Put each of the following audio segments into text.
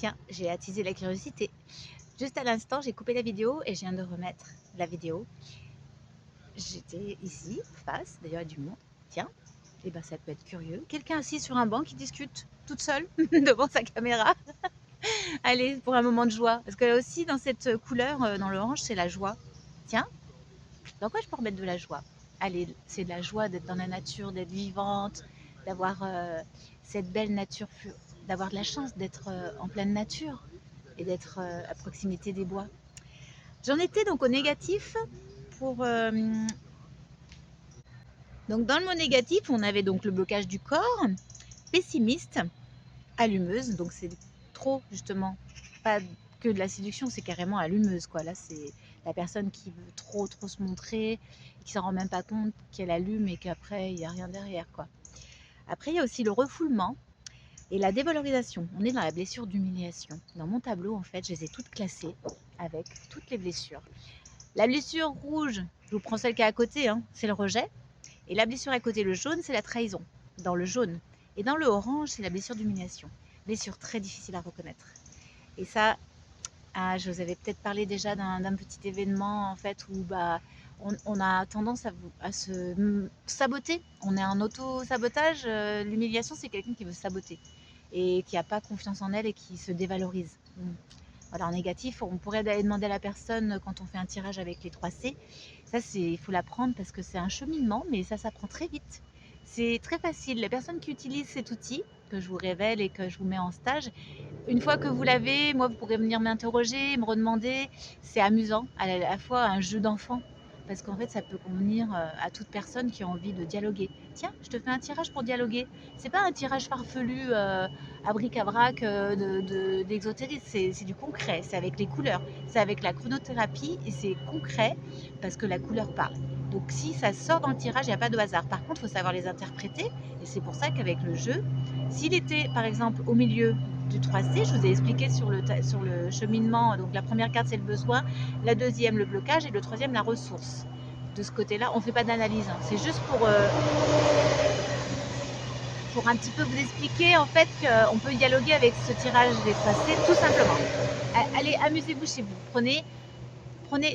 Tiens, j'ai attisé la curiosité. Juste à l'instant, j'ai coupé la vidéo et je viens de remettre la vidéo. J'étais ici, face, d'ailleurs il y a du monde. Tiens, et ben ça peut être curieux. Quelqu'un assis sur un banc qui discute toute seule devant sa caméra. Allez, pour un moment de joie. Parce que là aussi, dans cette couleur, dans l'orange, c'est la joie. Tiens, dans quoi je peux remettre de la joie? Allez, c'est de la joie d'être dans la nature, d'être vivante, d'avoir cette belle nature, d'avoir de la chance d'être en pleine nature et d'être à proximité des bois. J'en étais donc au négatif pour... donc dans le mot négatif, on avait donc le blocage du corps, pessimiste, allumeuse, donc c'est trop justement, pas que de la séduction, c'est carrément allumeuse quoi. Là c'est la personne qui veut trop se montrer, qui s'en rend même pas compte qu'elle allume et qu'après il n'y a rien derrière quoi. Après il y a aussi le refoulement et la dévalorisation. On est dans la blessure d'humiliation. Dans mon tableau en fait je les ai toutes classées avec toutes les blessures. La blessure rouge, je vous prends celle qui est à côté, hein, c'est le rejet. Et la blessure à côté, le jaune, c'est la trahison, dans le jaune. Et dans le orange, c'est la blessure d'humiliation. Blessure très difficile à reconnaître. Et ça, je vous avais peut-être parlé déjà d'un petit événement, en fait, où on a tendance à se saboter. On est en auto-sabotage. L'humiliation, c'est quelqu'un qui veut saboter et qui n'a pas confiance en elle et qui se dévalorise. Voilà, en négatif, on pourrait aller demander à la personne quand on fait un tirage avec les 3C. Ça, il faut l'apprendre parce que c'est un cheminement, mais ça s'apprend très vite. C'est très facile. Les personnes qui utilisent cet outil, que je vous révèle et que je vous mets en stage, une fois que vous l'avez, moi, vous pourrez venir m'interroger, me redemander. C'est amusant, à la fois un jeu d'enfant, parce qu'en fait, ça peut convenir à toute personne qui a envie de dialoguer. Tiens, je te fais un tirage pour dialoguer. C'est pas un tirage farfelu à bric-à-brac d'exotérisme, c'est du concret, c'est avec les couleurs, c'est avec la chronothérapie et c'est concret parce que la couleur parle. Donc si ça sort dans le tirage, il n'y a pas de hasard. Par contre, il faut savoir les interpréter et c'est pour ça qu'avec le jeu, s'il était par exemple au milieu du 3C, je vous ai expliqué sur le cheminement, donc la première carte c'est le besoin, la deuxième le blocage et le troisième la ressource. De ce côté-là, on ne fait pas d'analyse, hein. C'est juste pour un petit peu vous expliquer en fait qu'on peut dialoguer avec ce tirage des 3C tout simplement. Allez, amusez-vous chez vous, prenez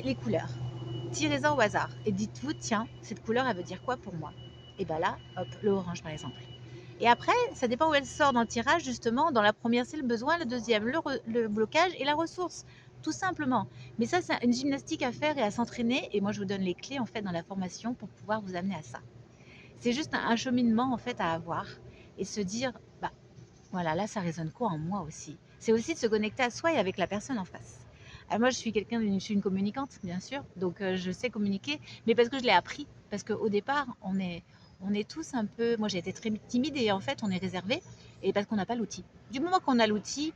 les couleurs, tirez-en au hasard et dites-vous, tiens, cette couleur elle veut dire quoi pour moi? Et bien là, hop, le orange par exemple. Et après, ça dépend où elle sort dans le tirage, justement. Dans la première, c'est le besoin, la deuxième, le blocage et la ressource, tout simplement. Mais ça, c'est une gymnastique à faire et à s'entraîner. Et moi, je vous donne les clés, en fait, dans la formation pour pouvoir vous amener à ça. C'est juste un cheminement, en fait, à avoir et se dire, bah, voilà, là, ça résonne quoi en moi aussi? C'est aussi de se connecter à soi et avec la personne en face. Alors moi, je suis une communicante, bien sûr, donc je sais communiquer, mais parce que je l'ai appris. Parce qu'au départ, on est tous un peu... Moi, j'ai été très timide et en fait, on est réservé, et parce qu'on n'a pas l'outil. Du moment qu'on a l'outil,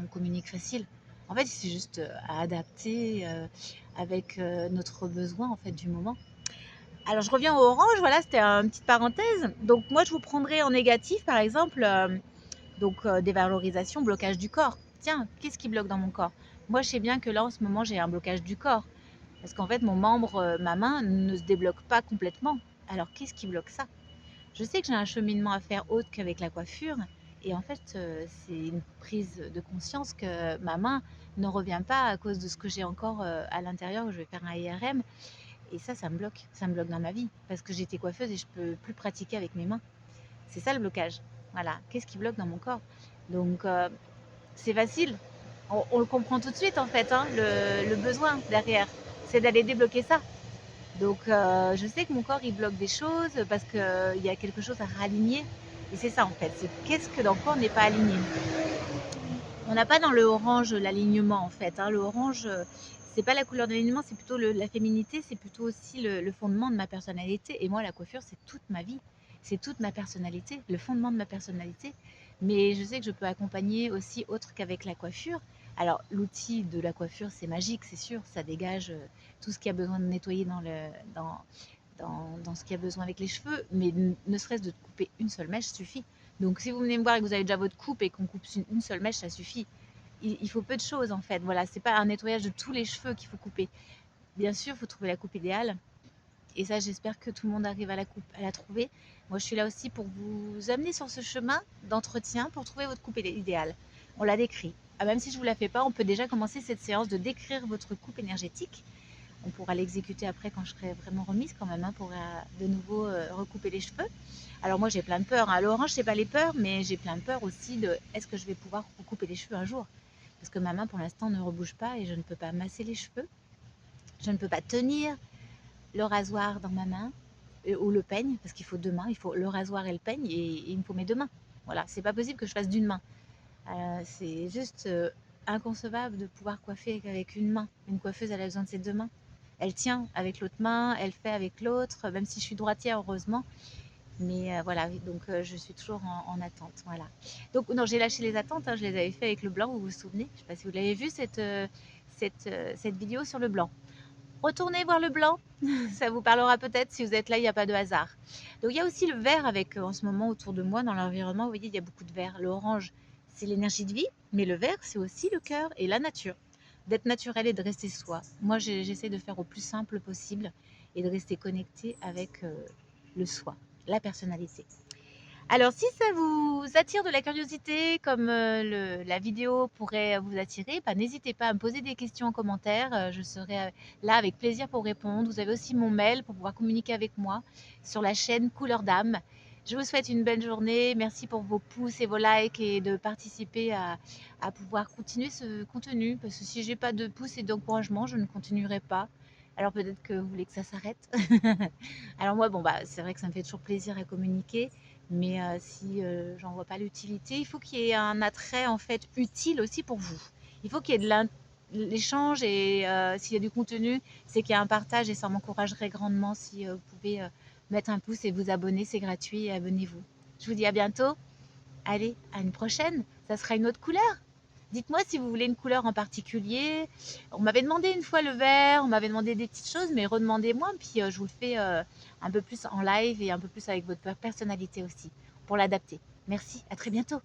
on communique facile. En fait, c'est juste à adapter avec notre besoin, en fait, du moment. Alors, je reviens au orange, voilà, c'était une petite parenthèse. Donc, moi, je vous prendrai en négatif, par exemple... donc dévalorisation, blocage du corps. Tiens, qu'est-ce qui bloque dans mon corps? Moi, je sais bien que là, en ce moment, j'ai un blocage du corps. Parce qu'en fait, mon membre, ma main, ne se débloque pas complètement. Alors, qu'est-ce qui bloque ça? Je sais que j'ai un cheminement à faire autre qu'avec la coiffure. Et en fait, c'est une prise de conscience que ma main ne revient pas à cause de ce que j'ai encore à l'intérieur. Je vais faire un IRM. Et ça me bloque. Ça me bloque dans ma vie. Parce que j'étais coiffeuse et je ne peux plus pratiquer avec mes mains. C'est ça le blocage. Voilà. Qu'est-ce qui bloque dans mon corps? Donc, c'est facile. On le comprend tout de suite, en fait, hein, le besoin derrière. C'est d'aller débloquer ça. Donc, je sais que mon corps, il bloque des choses parce qu'il y a quelque chose à réaligner. Et c'est ça, en fait. C'est qu'est-ce que dans quoi on n'est pas aligné. On n'a pas dans le orange l'alignement, en fait, hein. Le orange, c'est pas la couleur de l'alignement, c'est plutôt la féminité, c'est plutôt aussi le fondement de ma personnalité. Et moi, la coiffure, c'est toute ma vie. C'est toute ma personnalité, le fondement de ma personnalité. Mais je sais que je peux accompagner aussi autre qu'avec la coiffure. Alors, l'outil de la coiffure, c'est magique, c'est sûr. Ça dégage tout ce qu'il y a besoin de nettoyer dans ce qu'il y a besoin avec les cheveux. Mais ne serait-ce de couper une seule mèche suffit. Donc, si vous venez me voir et que vous avez déjà votre coupe et qu'on coupe une seule mèche, ça suffit. Il faut peu de choses, en fait. Voilà, c'est pas un nettoyage de tous les cheveux qu'il faut couper. Bien sûr, il faut trouver la coupe idéale. Et ça, j'espère que tout le monde arrive à la trouver. Moi, je suis là aussi pour vous amener sur ce chemin d'entretien pour trouver votre coupe idéale. On l'a décrit. même si je ne vous la fais pas, on peut déjà commencer cette séance de décrire votre coupe énergétique. On pourra l'exécuter après quand je serai vraiment remise quand même, hein, pour de nouveau recouper les cheveux. Alors moi j'ai plein de peurs, hein. À l'orange c'est pas les peurs, mais j'ai plein de peurs aussi de est-ce que je vais pouvoir recouper les cheveux un jour? Parce que ma main pour l'instant ne rebouge pas et je ne peux pas masser les cheveux. Je ne peux pas tenir le rasoir dans ma main ou le peigne, parce qu'il faut deux mains, il faut le rasoir et le peigne et il me faut mes deux mains. Voilà, c'est pas possible que je fasse d'une main. C'est juste inconcevable de pouvoir coiffer avec une main. Une coiffeuse, elle a besoin de ses deux mains. Elle tient avec l'autre main, elle fait avec l'autre, même si je suis droitière, heureusement. Mais voilà, donc je suis toujours en attente. Voilà. Donc, non, j'ai lâché les attentes, hein, je les avais fait avec le blanc, vous vous souvenez? Je ne sais pas si vous l'avez vu, cette vidéo sur le blanc. Retournez voir le blanc, ça vous parlera peut-être si vous êtes là, il n'y a pas de hasard. Donc il y a aussi le vert avec en ce moment autour de moi dans l'environnement, vous voyez, il y a beaucoup de vert. L'orange, c'est l'énergie de vie, mais le vert, c'est aussi le cœur et la nature. D'être naturel et de rester soi. Moi, j'essaie de faire au plus simple possible et de rester connecté avec le soi, la personnalité. Alors, si ça vous attire de la curiosité, comme la vidéo pourrait vous attirer, bah, n'hésitez pas à me poser des questions en commentaire. Je serai là avec plaisir pour répondre. Vous avez aussi mon mail pour pouvoir communiquer avec moi sur la chaîne Couleur d'âme. Je vous souhaite une belle journée. Merci pour vos pouces et vos likes et de participer à pouvoir continuer ce contenu. Parce que si j'ai pas de pouces et d'encouragement, je ne continuerai pas. Alors peut-être que vous voulez que ça s'arrête. Alors moi, bon, bah, c'est vrai que ça me fait toujours plaisir à communiquer. Mais si j'en vois pas l'utilité, il faut qu'il y ait un attrait en fait utile aussi pour vous. Il faut qu'il y ait de l'échange et s'il y a du contenu, c'est qu'il y a un partage et ça m'encouragerait grandement si vous pouvez mettre un pouce et vous abonner, c'est gratuit et abonnez-vous. Je vous dis à bientôt. Allez, à une prochaine. Ça sera une autre couleur. Dites-moi si vous voulez une couleur en particulier. On m'avait demandé une fois le vert, on m'avait demandé des petites choses, mais redemandez-moi, puis je vous le fais un peu plus en live et un peu plus avec votre personnalité aussi, pour l'adapter. Merci, à très bientôt.